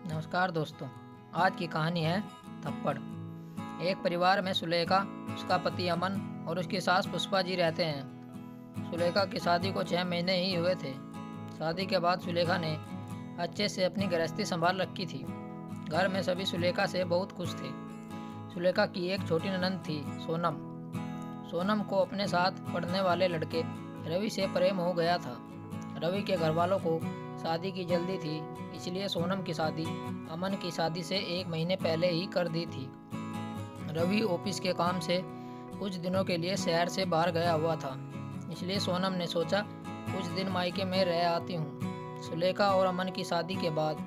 नमस्कार दोस्तों। आज की कहानी है थप्पड़। एक परिवार में सुलेखा, उसका पति अमन और उसकी सास पुष्पा जी रहते हैं। सुलेखा की शादी को 6 महीने ही हुए थे। शादी के बाद सुलेखा ने अच्छे से अपनी गृहस्थी संभाल रखी थी। घर में सभी सुलेखा से बहुत खुश थे। सुलेखा की एक छोटी ननद थी, सोनम। सोनम को अपने साथ पढ़ने वाले लड़के रवि से प्रेम हो गया था। रवि के घर वालों को शादी की जल्दी थी, इसलिए सोनम की शादी अमन की शादी से 1 महीने पहले ही कर दी थी। रवि ऑफिस के काम से कुछ दिनों के लिए शहर से बाहर गया हुआ था, इसलिए सोनम ने सोचा कुछ दिन मायके में रह आती हूँ। सुलेखा और अमन की शादी के बाद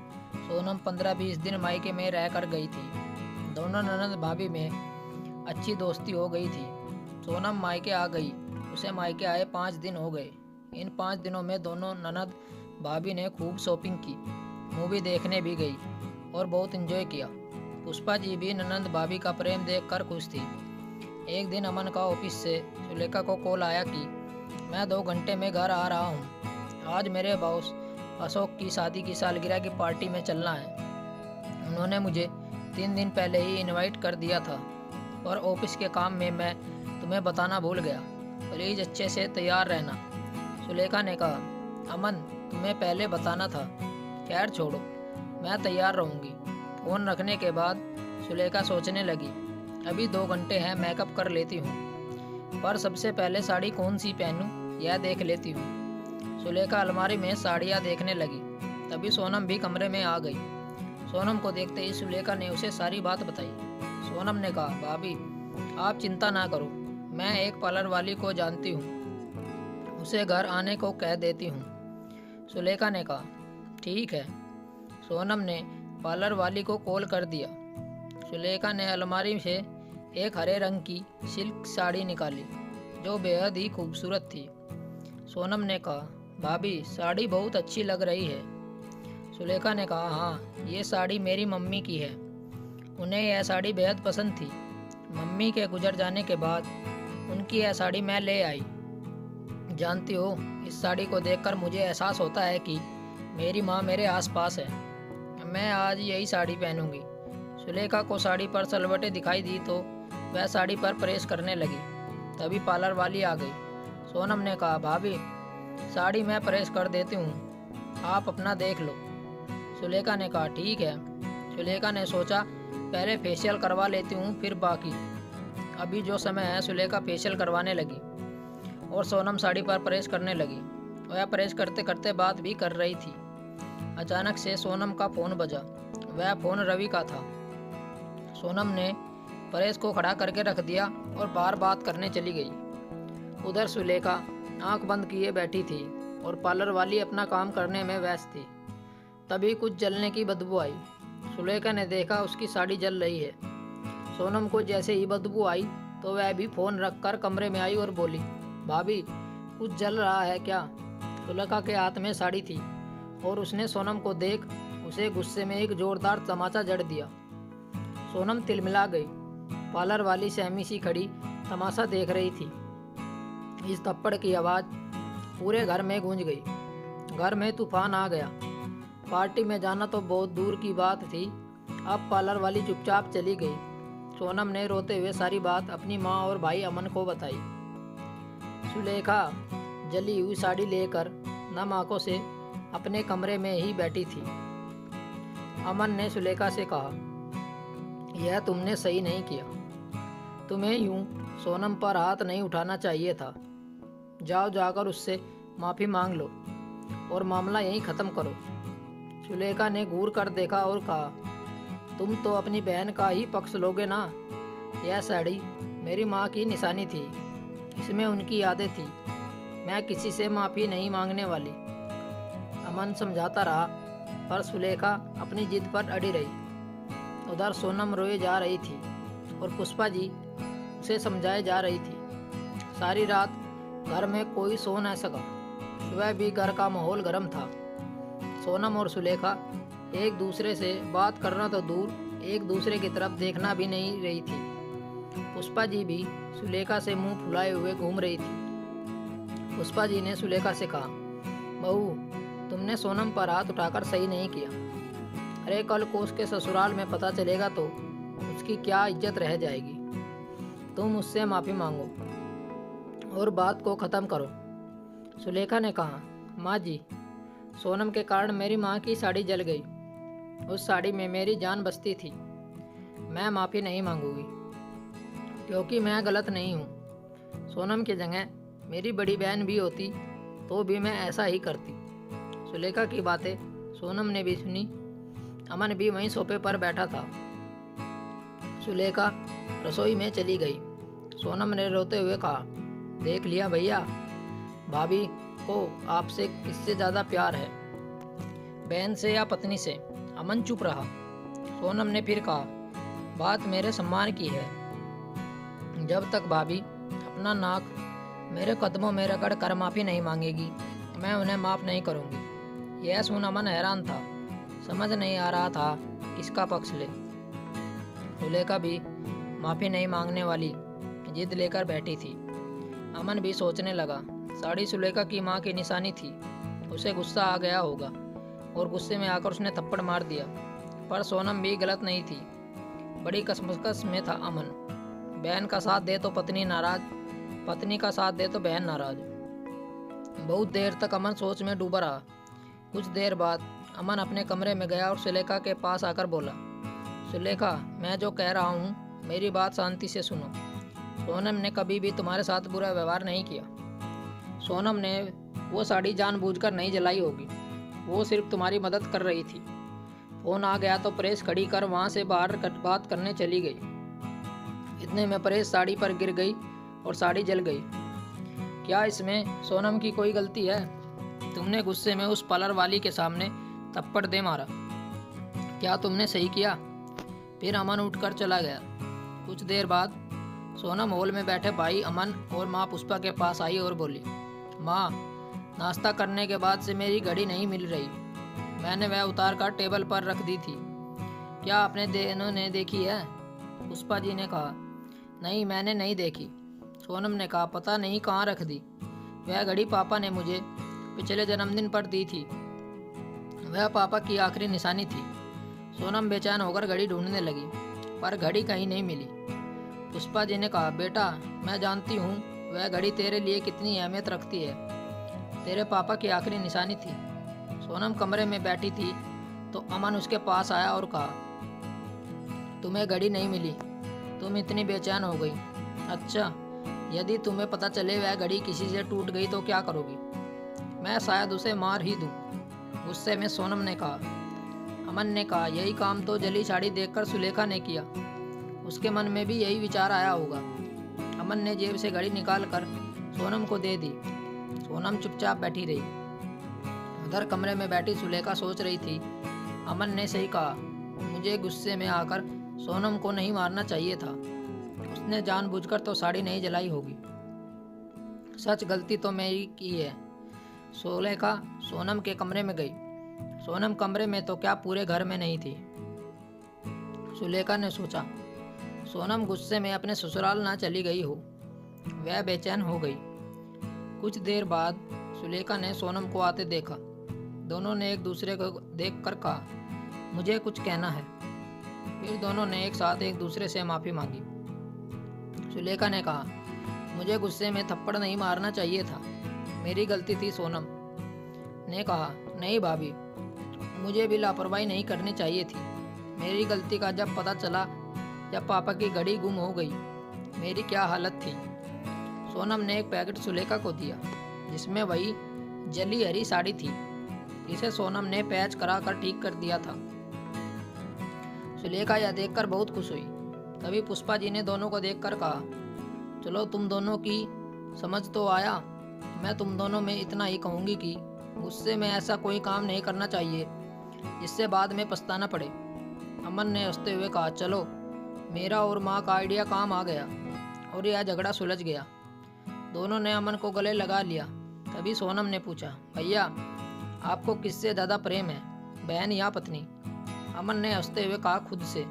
सोनम 15-20 दिन मायके में रह कर गई थी। दोनों ननद भाभी में अच्छी दोस्ती हो गई थी। सोनम मायके आ गई, उसे मायके आए 5 दिन हो गए। इन 5 दिनों में दोनों ननद भाभी ने खूब शॉपिंग की, मूवी देखने भी गई और बहुत एंजॉय किया। पुष्पा जी भी ननद भाभी का प्रेम देखकर खुश थी। एक दिन अमन का ऑफिस से सुलेखा को कॉल आया कि मैं 2 घंटे में घर आ रहा हूँ। आज मेरे बॉस अशोक की शादी की सालगिरह की पार्टी में चलना है। उन्होंने मुझे 3 दिन पहले ही इनवाइट कर दिया था, और ऑफिस के काम में मैं तुम्हें बताना भूल गया। प्लीज़ अच्छे से तैयार रहना। सुलेखा ने कहा, अमन तुम्हें पहले बताना था। खैर छोड़ो, मैं तैयार रहूँगी। फ़ोन रखने के बाद सुलेखा सोचने लगी, अभी 2 घंटे हैं, मेकअप कर लेती हूँ, पर सबसे पहले साड़ी कौन सी पहनूँ यह देख लेती हूँ। सुलेखा अलमारी में साड़ियाँ देखने लगी। तभी सोनम भी कमरे में आ गई। सोनम को देखते ही सुलेखा ने उसे सारी बात बताई। सोनम ने कहा, भाभी आप चिंता ना करो, मैं एक पार्लर वाली को जानती हूँ, उसे घर आने को कह देती हूँ। सुलेखा ने कहा, ठीक है। सोनम ने पार्लर वाली को कॉल कर दिया। सुलेखा ने अलमारी से एक हरे रंग की सिल्क साड़ी निकाली, जो बेहद ही खूबसूरत थी। सोनम ने कहा, भाभी साड़ी बहुत अच्छी लग रही है। सुलेखा ने कहा, हाँ, ये साड़ी मेरी मम्मी की है, उन्हें यह साड़ी बेहद पसंद थी। मम्मी के गुजर जाने के बाद उनकी यह साड़ी मैं ले आई। जानती हो, इस साड़ी को देखकर मुझे एहसास होता है कि मेरी माँ मेरे आसपास है। मैं आज यही साड़ी पहनूंगी। सुलेखा को साड़ी पर सलवटें दिखाई दी तो वह साड़ी पर प्रेस करने लगी। तभी पार्लर वाली आ गई। सोनम ने कहा, भाभी साड़ी मैं प्रेस कर देती हूँ, आप अपना देख लो। सुलेखा ने कहा, ठीक है। सुलेखा ने सोचा पहले फेशियल करवा लेती हूँ, फिर बाकी। अभी जो समय है, सुलेखा फेशियल करवाने लगी और सोनम साड़ी पर प्रेस करने लगी। वह प्रेस करते करते बात भी कर रही थी। अचानक से सोनम का फ़ोन बजा। वह फ़ोन रवि का था। सोनम ने प्रेस को खड़ा करके रख दिया और बाहर बात करने चली गई। उधर सुलेखा आंख बंद किए बैठी थी और पार्लर वाली अपना काम करने में व्यस्त थी। तभी कुछ जलने की बदबू आई। सुलेखा ने देखा उसकी साड़ी जल रही है। सोनम को जैसे ही बदबू आई तो वह भी फ़ोन रखकर कमरे में आई और बोली, भाभी कुछ जल रहा है क्या? सुलेखा के हाथ में साड़ी थी और उसने सोनम को देख उसे गुस्से में एक जोरदार तमाचा जड़ दिया। सोनम तिलमिला गई। पार्लर वाली सहमी सी खड़ी तमाशा देख रही थी। इस थप्पड़ की आवाज़ पूरे घर में गूंज गई। घर में तूफान आ गया। पार्टी में जाना तो बहुत दूर की बात थी। अब पार्लर वाली चुपचाप चली गई। सोनम ने रोते हुए सारी बात अपनी माँ और भाई अमन को बताई। सुलेखा जली हुई साड़ी लेकर नम आंखों से अपने कमरे में ही बैठी थी। अमन ने सुलेखा से कहा, यह तुमने सही नहीं किया। तुम्हें यूं सोनम पर हाथ नहीं उठाना चाहिए था। जाओ जाकर उससे माफ़ी मांग लो और मामला यहीं ख़त्म करो। सुलेखा ने घूर कर देखा और कहा, तुम तो अपनी बहन का ही पक्ष लोगे ना। यह साड़ी मेरी माँ की निशानी थी, इसमें उनकी यादें थी। मैं किसी से माफ़ी नहीं मांगने वाली। अमन समझाता रहा, पर सुलेखा अपनी जिद पर अड़ी रही। उधर सोनम रोए जा रही थी और पुष्पा जी उसे समझाए जा रही थी। सारी रात घर में कोई सो न सका। सुबह भी घर का माहौल गर्म था। सोनम और सुलेखा एक दूसरे से बात करना तो दूर, एक दूसरे की तरफ देखना भी नहीं रही थी। पुष्पा जी भी सुलेखा से मुंह फुलाए हुए घूम रही थी। पुष्पा जी ने सुलेखा से कहा, बहू तुमने सोनम पर हाथ उठाकर सही नहीं किया। अरे कल को उसके ससुराल में पता चलेगा तो उसकी क्या इज्जत रह जाएगी। तुम उससे माफ़ी मांगो और बात को ख़त्म करो। सुलेखा ने कहा, माँ जी, सोनम के कारण मेरी माँ की साड़ी जल गई। उस साड़ी में मेरी जान बसती थी। मैं माफ़ी नहीं मांगूंगी क्योंकि मैं गलत नहीं हूँ। सोनम की जगह मेरी बड़ी बहन भी होती तो भी मैं ऐसा ही करती। सुलेखा की बातें सोनम ने भी सुनी। अमन भी वहीं सोफे पर बैठा था। सुलेखा रसोई में चली गई। सोनम ने रोते हुए कहा, देख लिया भैया, भाभी को आपसे किससे ज़्यादा प्यार है, बहन से या पत्नी से। अमन चुप रहा। सोनम ने फिर कहा, बात मेरे सम्मान की है। जब तक भाभी अपना नाक मेरे कदमों में रगड़ कर माफ़ी नहीं मांगेगी, मैं उन्हें माफ़ नहीं करूँगी। यह सुन अमन हैरान था। समझ नहीं आ रहा था किसका पक्ष ले। सुलेखा भी माफ़ी नहीं मांगने वाली जिद लेकर बैठी थी। अमन भी सोचने लगा, साड़ी सुलेखा की माँ की निशानी थी। उसे गुस्सा आ गया होगा और गुस्से में आकर उसने थप्पड़ मार दिया। पर सोनम भी गलत नहीं थी। बड़ी कसमकस में था अमन। बहन का साथ दे तो पत्नी नाराज, पत्नी का साथ दे तो बहन नाराज। बहुत देर तक अमन सोच में डूबा रहा। कुछ देर बाद अमन अपने कमरे में गया और सुलेखा के पास आकर बोला, सुलेखा, मैं जो कह रहा हूँ मेरी बात शांति से सुनो। सोनम ने कभी भी तुम्हारे साथ बुरा व्यवहार नहीं किया। सोनम ने वो साड़ी जानबूझकर नहीं जलाई होगी। वो सिर्फ तुम्हारी मदद कर रही थी। फोन आ गया तो प्रेस खड़ी कर वहाँ से बाहर बात करने चली गई। इतने में प्रेस साड़ी पर गिर गई और साड़ी जल गई। क्या इसमें सोनम की कोई गलती है? तुमने गुस्से में उस पार्लर वाली के सामने थप्पड़ दे मारा। क्या तुमने सही किया? फिर अमन उठकर चला गया। कुछ देर बाद सोनम हॉल में बैठे भाई अमन और माँ पुष्पा के पास आई और बोली, माँ, नाश्ता करने के बाद से मेरी घड़ी नहीं मिल रही। मैंने वह उतार कर टेबल पर रख दी थी। क्या आपने इन्होंने देखी है? पुष्पा जी ने कहा, नहीं, मैंने नहीं देखी। सोनम ने कहा, पता नहीं कहाँ रख दी। वह घड़ी पापा ने मुझे पिछले जन्मदिन पर दी थी। वह पापा की आखिरी निशानी थी। सोनम बेचैन होकर घड़ी ढूंढने लगी पर घड़ी कहीं नहीं मिली। पुष्पा जी ने कहा, बेटा, मैं जानती हूँ वह घड़ी तेरे लिए कितनी अहमियत रखती है। तेरे पापा की आखिरी निशानी थी। सोनम कमरे में बैठी थी तो अमन उसके पास आया और कहा, तुम्हें घड़ी नहीं मिली, तुम इतनी बेचैन हो गई। अच्छा, यदि तुम्हें पता चले वह घड़ी किसी से टूट गई तो क्या करोगी? मैं शायद उसे मार ही दूँ। गुस्से में सोनम ने कहा। अमन ने कहा, यही काम तो जली साड़ी देखकर सुलेखा ने किया। उसके मन में भी यही विचार आया होगा। अमन ने जेब से घड़ी निकाल कर सोनम को दे दी। सोनम चुपचाप बैठी रही। उधर कमरे में बैठी सुलेखा सोच रही थी, अमन ने सही कहा। मुझे गुस्से में आकर सोनम को नहीं मारना चाहिए था। उसने जानबूझकर तो साड़ी नहीं जलाई होगी। सच, गलती तो मेरी की है। सुलेखा सोनम के कमरे में गई। सोनम कमरे में तो क्या पूरे घर में नहीं थी। सुलेखा ने सोचा, सोनम गुस्से में अपने ससुराल ना चली गई हो। वह बेचैन हो गई। कुछ देर बाद सुलेखा ने सोनम को आते देखा। दोनों ने एक दूसरे को देखकर कहा, मुझे कुछ कहना है। फिर दोनों ने एक साथ एक दूसरे से माफ़ी मांगी। सुलेखा ने कहा, मुझे गुस्से में थप्पड़ नहीं मारना चाहिए था, मेरी गलती थी। सोनम ने कहा, नहीं भाभी, मुझे भी लापरवाही नहीं करनी चाहिए थी। मेरी गलती का जब पता चला जब पापा की घड़ी गुम हो गई, मेरी क्या हालत थी। सोनम ने एक पैकेट सुलेखा को दिया जिसमें वही जली हरी साड़ी थी। इसे सोनम ने पैच करा कर ठीक कर दिया था। सुलेखा यह देखकर बहुत खुश हुई। तभी पुष्पा जी ने दोनों को देखकर कहा, चलो, तुम दोनों की समझ तो आया। मैं तुम दोनों में इतना ही कहूँगी कि गुस्से में ऐसा कोई काम नहीं करना चाहिए जिससे बाद में पछताना पड़े। अमन ने हंसते हुए कहा, चलो, मेरा और माँ का आइडिया काम आ गया और यह झगड़ा सुलझ गया। दोनों ने अमन को गले लगा लिया। तभी सोनम ने पूछा, भैया, आपको किससे ज़्यादा प्रेम है, बहन या पत्नी? अमन ने हंसते हुए कहा, खुद से।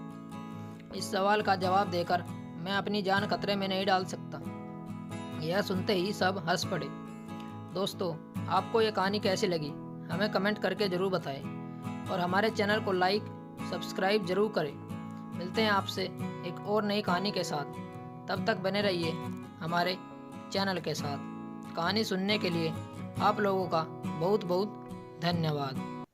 इस सवाल का जवाब देकर मैं अपनी जान खतरे में नहीं डाल सकता। यह सुनते ही सब हंस पड़े। दोस्तों, आपको ये कहानी कैसी लगी हमें कमेंट करके ज़रूर बताएं और हमारे चैनल को लाइक सब्सक्राइब जरूर करें। मिलते हैं आपसे एक और नई कहानी के साथ। तब तक बने रहिए हमारे चैनल के साथ। कहानी सुनने के लिए आप लोगों का बहुत बहुत धन्यवाद।